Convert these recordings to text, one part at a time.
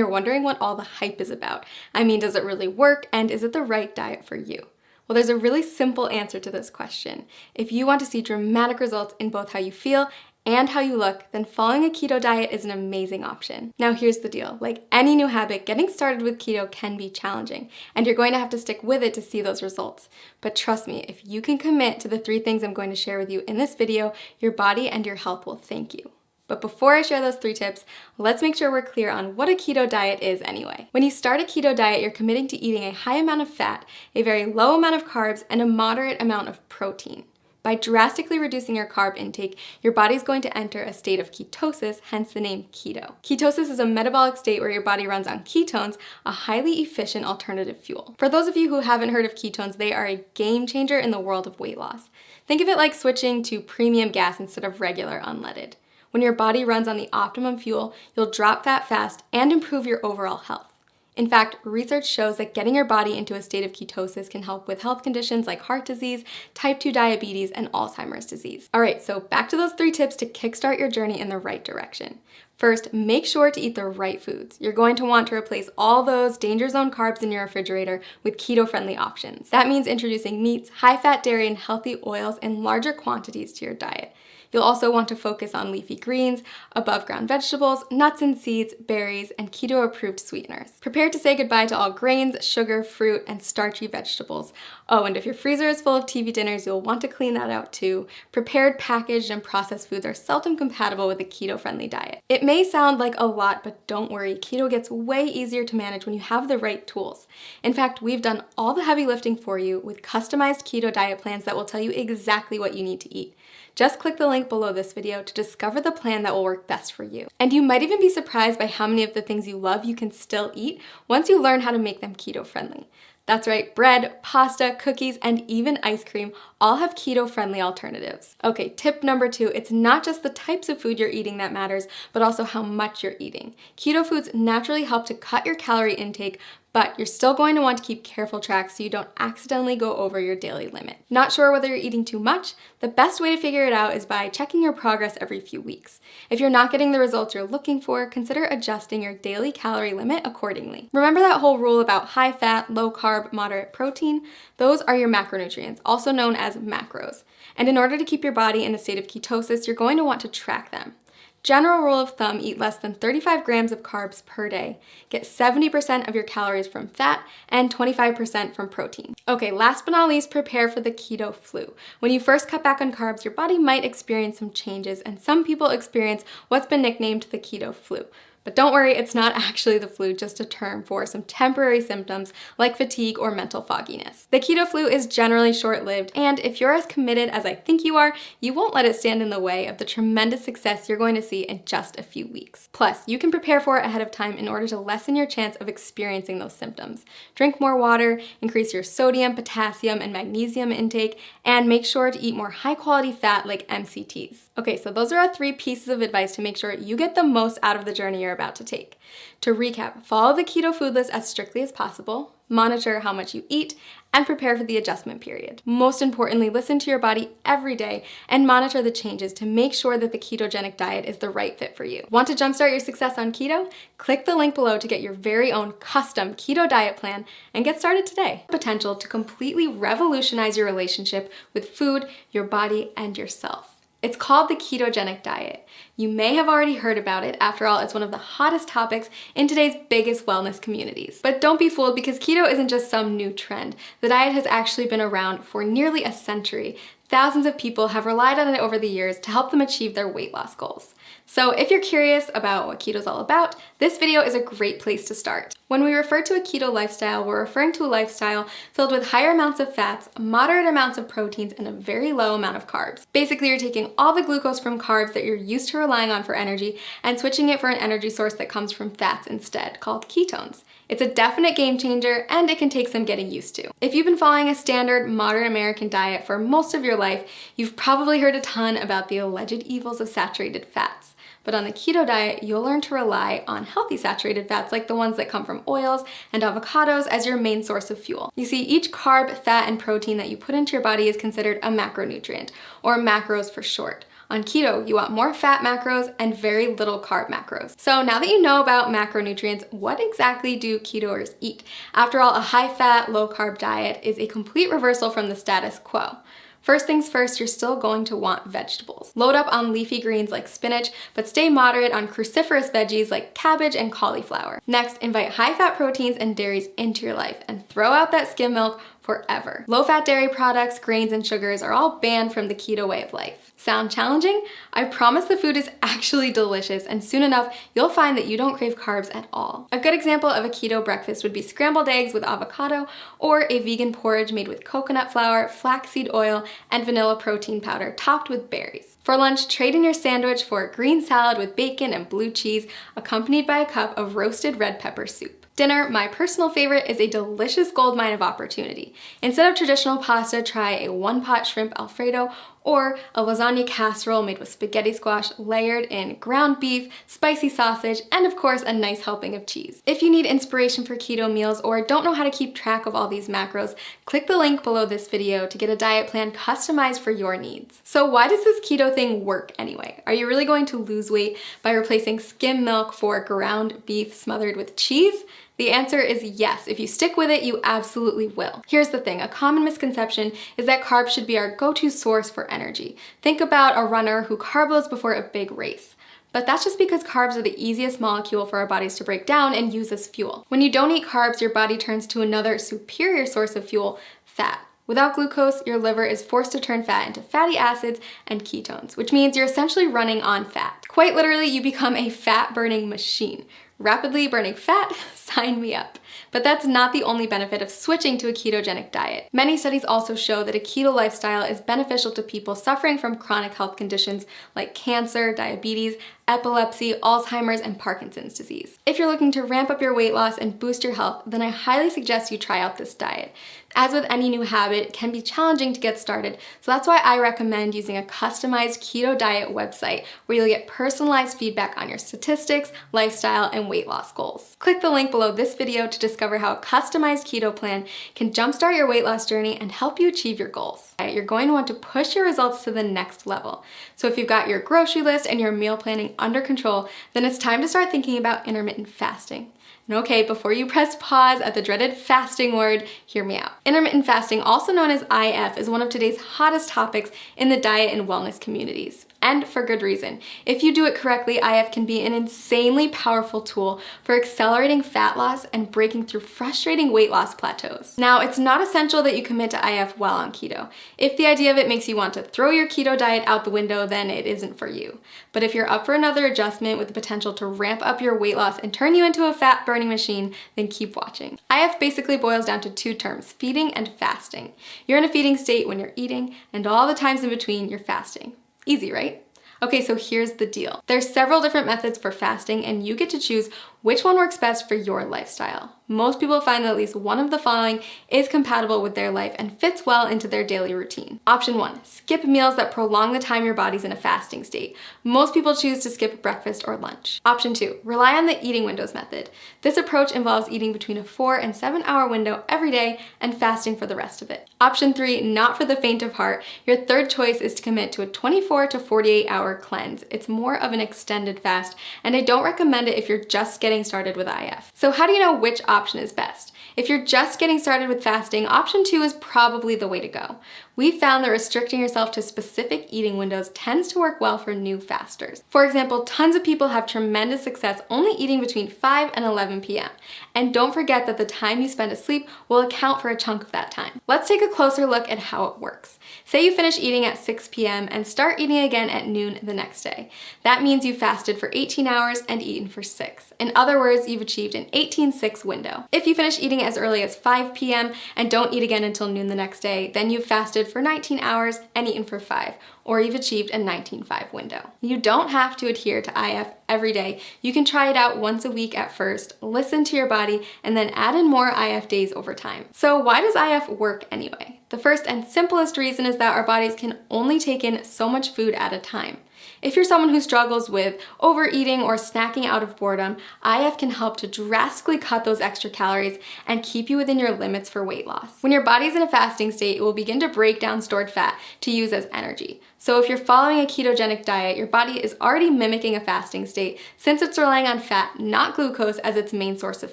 You're wondering what all the hype is about. I mean, does it really work, and is it the right diet for you? Well, there's a really simple answer to this question. If you want to see dramatic results in both how you feel and how you look, then following a keto diet is an amazing option. Now here's the deal. Like any new habit, getting started with keto can be challenging, and you're going to have to stick with it to see those results. But trust me, if you can commit to the 3 things I'm going to share with you in this video, your body and your health will thank you. But before I share those 3 tips, let's make sure we're clear on what a keto diet is anyway. When you start a keto diet, you're committing to eating a high amount of fat, a very low amount of carbs, and a moderate amount of protein. By drastically reducing your carb intake, your body's going to enter a state of ketosis, hence the name keto. Ketosis is a metabolic state where your body runs on ketones, a highly efficient alternative fuel. For those of you who haven't heard of ketones, they are a game changer in the world of weight loss. Think of it like switching to premium gas instead of regular unleaded. When your body runs on the optimum fuel, you'll drop fat fast and improve your overall health. In fact, research shows that getting your body into a state of ketosis can help with health conditions like heart disease, type 2 diabetes, and Alzheimer's disease. All right, so back to those 3 tips to kickstart your journey in the right direction. First, make sure to eat the right foods. You're going to want to replace all those danger zone carbs in your refrigerator with keto-friendly options. That means introducing meats, high-fat dairy, and healthy oils in larger quantities to your diet. You'll also want to focus on leafy greens, above-ground vegetables, nuts and seeds, berries, and keto-approved sweeteners. Prepare to say goodbye to all grains, sugar, fruit, and starchy vegetables. Oh, and if your freezer is full of TV dinners, you'll want to clean that out too. Prepared, packaged, and processed foods are seldom compatible with a keto-friendly diet. It may sound like a lot, but don't worry, keto gets way easier to manage when you have the right tools. In fact, we've done all the heavy lifting for you with customized keto diet plans that will tell you exactly what you need to eat. Just click the link below this video to discover the plan that will work best for you. And you might even be surprised by how many of the things you love you can still eat once you learn how to make them keto-friendly. That's right, bread, pasta, cookies, and even ice cream all have keto-friendly alternatives. Okay, tip number 2, it's not just the types of food you're eating that matters, but also how much you're eating. Keto foods naturally help to cut your calorie intake, but you're still going to want to keep careful track so you don't accidentally go over your daily limit. Not sure whether you're eating too much? The best way to figure it out is by checking your progress every few weeks. If you're not getting the results you're looking for, consider adjusting your daily calorie limit accordingly. Remember that whole rule about high fat, low carb, moderate protein? Those are your macronutrients, also known as macros. And in order to keep your body in a state of ketosis, you're going to want to track them. General rule of thumb, eat less than 35 grams of carbs per day. Get 70% of your calories from fat and 25% from protein. Okay, last but not least, prepare for the keto flu. When you first cut back on carbs, your body might experience some changes, and some people experience what's been nicknamed the keto flu. But don't worry, it's not actually the flu, just a term for some temporary symptoms like fatigue or mental fogginess. The keto flu is generally short-lived, and if you're as committed as I think you are, you won't let it stand in the way of the tremendous success you're going to see in just a few weeks. Plus, you can prepare for it ahead of time in order to lessen your chance of experiencing those symptoms. Drink more water, increase your sodium, potassium, and magnesium intake, and make sure to eat more high-quality fat like MCTs. Okay, so those are our 3 pieces of advice to make sure you get the most out of the journey you're about to take. To recap, follow the keto food list as strictly as possible, monitor how much you eat, and prepare for the adjustment period. Most importantly, listen to your body every day and monitor the changes to make sure that the ketogenic diet is the right fit for you. Want to jumpstart your success on keto? Click the link below to get your very own custom keto diet plan and get started today. Potential to completely revolutionize your relationship with food, your body, and yourself. It's called the ketogenic diet. You may have already heard about it. After all, it's one of the hottest topics in today's biggest wellness communities. But don't be fooled, because keto isn't just some new trend. The diet has actually been around for nearly a century. Thousands of people have relied on it over the years to help them achieve their weight loss goals. So if you're curious about what keto is all about, this video is a great place to start. When we refer to a keto lifestyle, we're referring to a lifestyle filled with higher amounts of fats, moderate amounts of proteins, and a very low amount of carbs. Basically, you're taking all the glucose from carbs that you're used to relying on for energy and switching it for an energy source that comes from fats instead, called ketones. It's a definite game changer, and it can take some getting used to. If you've been following a standard modern American diet for most of your life, you've probably heard a ton about the alleged evils of saturated fats. But on the keto diet, you'll learn to rely on healthy saturated fats like the ones that come from oils and avocados as your main source of fuel. You see, each carb, fat, and protein that you put into your body is considered a macronutrient, or macros for short. On keto, you want more fat macros and very little carb macros. So now that you know about macronutrients, what exactly do ketoers eat? After all, a high-fat, low-carb diet is a complete reversal from the status quo. First things first, you're still going to want vegetables. Load up on leafy greens like spinach, but stay moderate on cruciferous veggies like cabbage and cauliflower. Next, invite high-fat proteins and dairies into your life and throw out that skim milk forever. Low-fat dairy products, grains, and sugars are all banned from the keto way of life. Sound challenging? I promise the food is actually delicious, and soon enough, you'll find that you don't crave carbs at all. A good example of a keto breakfast would be scrambled eggs with avocado or a vegan porridge made with coconut flour, flaxseed oil, and vanilla protein powder topped with berries. For lunch, trade in your sandwich for a green salad with bacon and blue cheese, accompanied by a cup of roasted red pepper soup. Dinner, my personal favorite, is a delicious goldmine of opportunity. Instead of traditional pasta, try a one-pot shrimp Alfredo or a lasagna casserole made with spaghetti squash layered in ground beef, spicy sausage, and of course a nice helping of cheese. If you need inspiration for keto meals or don't know how to keep track of all these macros, click the link below this video to get a diet plan customized for your needs. So why does this keto thing work anyway? Are you really going to lose weight by replacing skim milk for ground beef smothered with cheese? The answer is yes. If you stick with it, you absolutely will. Here's the thing, a common misconception is that carbs should be our go-to source for energy. Think about a runner who carb loads before a big race. But that's just because carbs are the easiest molecule for our bodies to break down and use as fuel. When you don't eat carbs, your body turns to another superior source of fuel, fat. Without glucose, your liver is forced to turn fat into fatty acids and ketones, which means you're essentially running on fat. Quite literally, you become a fat-burning machine. Rapidly burning fat? Sign me up. But that's not the only benefit of switching to a ketogenic diet. Many studies also show that a keto lifestyle is beneficial to people suffering from chronic health conditions like cancer, diabetes, epilepsy, Alzheimer's, and Parkinson's disease. If you're looking to ramp up your weight loss and boost your health, then I highly suggest you try out this diet. As with any new habit, it can be challenging to get started, so that's why I recommend using a customized keto diet website where you'll get personalized feedback on your statistics, lifestyle, and weight loss goals. Click the link below this video to discover how a customized keto plan can jumpstart your weight loss journey and help you achieve your goals. You're going to want to push your results to the next level. So if you've got your grocery list and your meal planning under control, then it's time to start thinking about intermittent fasting. And okay, before you press pause at the dreaded fasting word, hear me out. Intermittent fasting, also known as IF, is one of today's hottest topics in the diet and wellness communities. And for good reason. If you do it correctly, IF can be an insanely powerful tool for accelerating fat loss and breaking through frustrating weight loss plateaus. Now, it's not essential that you commit to IF while on keto. If the idea of it makes you want to throw your keto diet out the window, then it isn't for you. But if you're up for another adjustment with the potential to ramp up your weight loss and turn you into a fat-burning machine, then keep watching. IF basically boils down to two terms, feeding and fasting. You're in a feeding state when you're eating, and all the times in between, you're fasting. Easy, right? Okay, so here's the deal. There's several different methods for fasting, and you get to choose which one works best for your lifestyle. Most people find that at least one of the following is compatible with their life and fits well into their daily routine. Option 1, skip meals that prolong the time your body's in a fasting state. Most people choose to skip breakfast or lunch. Option 2, rely on the eating windows method. This approach involves eating between a 4 and 7 hour window every day and fasting for the rest of it. Option 3, not for the faint of heart. Your third choice is to commit to a 24 to 48 hour cleanse. It's more of an extended fast, and I don't recommend it if you're just getting started with IF. So how do you know which option is best? If you're just getting started with fasting, option 2 is probably the way to go. We found that restricting yourself to specific eating windows tends to work well for new fasters. For example, tons of people have tremendous success only eating between 5 and 11 p.m. And don't forget that the time you spend asleep will account for a chunk of that time. Let's take a closer look at how it works. Say you finish eating at 6 p.m. and start eating again at noon the next day. That means you fasted for 18 hours and eaten for 6. In other words, you've achieved an 18-6 window. If you finish eating as early as 5 p.m. and don't eat again until noon the next day, then you've fasted for 19 hours and eaten for 5, or you've achieved a 19-5 window. You don't have to adhere to IF every day. You can try it out once a week at first, listen to your body, and then add in more IF days over time. So why does IF work anyway? The first and simplest reason is that our bodies can only take in so much food at a time. If you're someone who struggles with overeating or snacking out of boredom, IF can help to drastically cut those extra calories and keep you within your limits for weight loss. When your body's in a fasting state, it will begin to break down stored fat to use as energy. So if you're following a ketogenic diet, your body is already mimicking a fasting state since it's relying on fat, not glucose, as its main source of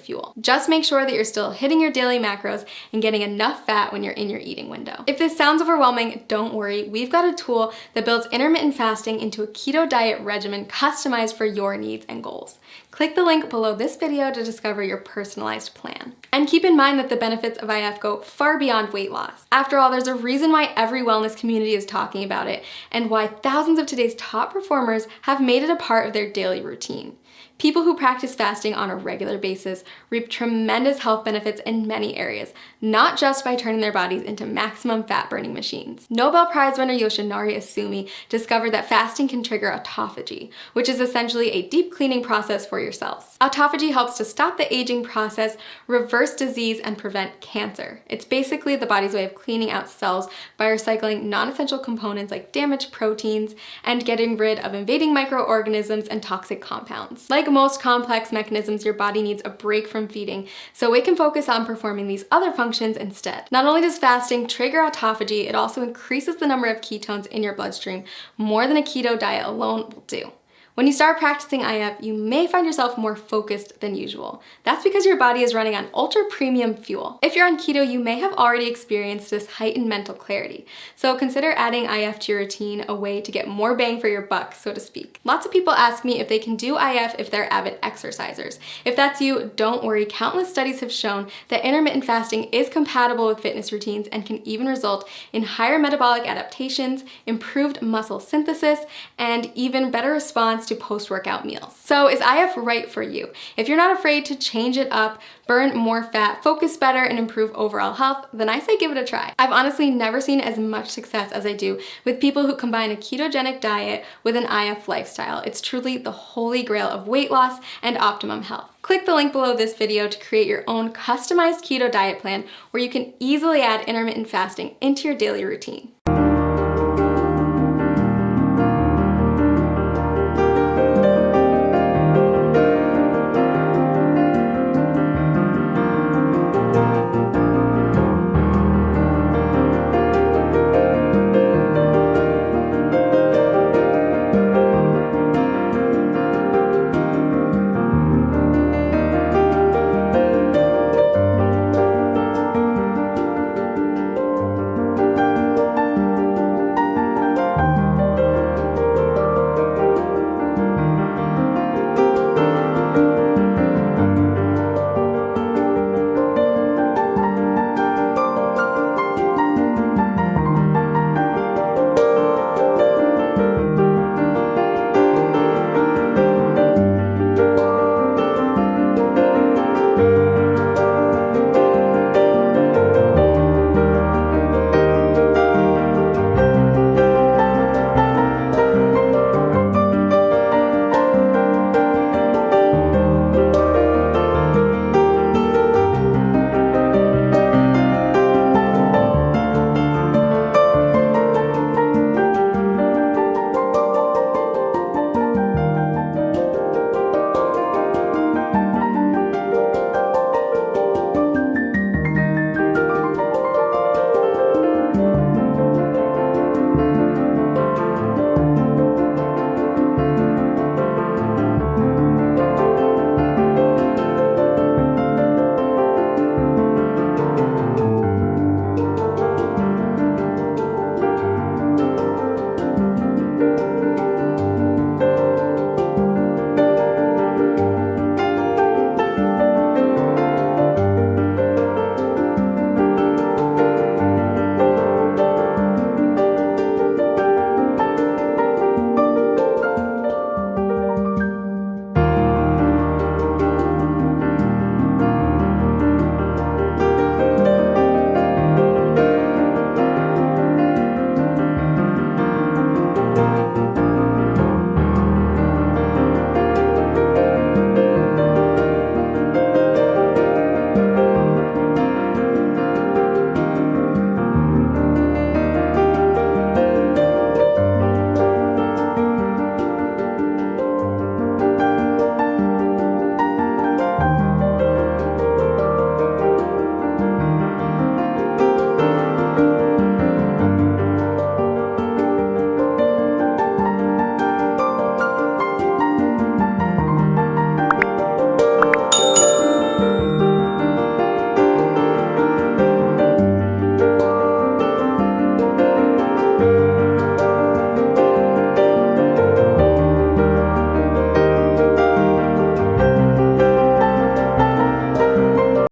fuel. Just make sure that you're still hitting your daily macros and getting enough fat when you're in your eating window. If this sounds overwhelming, don't worry. We've got a tool that builds intermittent fasting into a keto diet regimen customized for your needs and goals. Click the link below this video to discover your personalized plan. And keep in mind that the benefits of IF go far beyond weight loss. After all, there's a reason why every wellness community is talking about it, and why thousands of today's top performers have made it a part of their daily routine. People who practice fasting on a regular basis reap tremendous health benefits in many areas, not just by turning their bodies into maximum fat-burning machines. Nobel Prize winner Yoshinari Asumi discovered that fasting can trigger autophagy, which is essentially a deep cleaning process for your cells. Autophagy helps to stop the aging process, reverse disease, and prevent cancer. It's basically the body's way of cleaning out cells by recycling non-essential components like damaged proteins and getting rid of invading microorganisms and toxic compounds. Like most complex mechanisms, your body needs a break from feeding, so it can focus on performing these other functions instead. Not only does fasting trigger autophagy, it also increases the number of ketones in your bloodstream more than a keto diet alone will do. When you start practicing IF, you may find yourself more focused than usual. That's because your body is running on ultra premium fuel. If you're on keto, you may have already experienced this heightened mental clarity. So consider adding IF to your routine, a way to get more bang for your buck, so to speak. Lots of people ask me if they can do IF if they're avid exercisers. If that's you, don't worry. Countless studies have shown that intermittent fasting is compatible with fitness routines and can even result in higher metabolic adaptations, improved muscle synthesis, and even better response to post-workout meals. So is IF right for you? If you're not afraid to change it up, burn more fat, focus better, and improve overall health, then I say give it a try. I've honestly never seen as much success as I do with people who combine a ketogenic diet with an IF lifestyle. It's truly the holy grail of weight loss and optimum health. Click the link below this video to create your own customized keto diet plan where you can easily add intermittent fasting into your daily routine.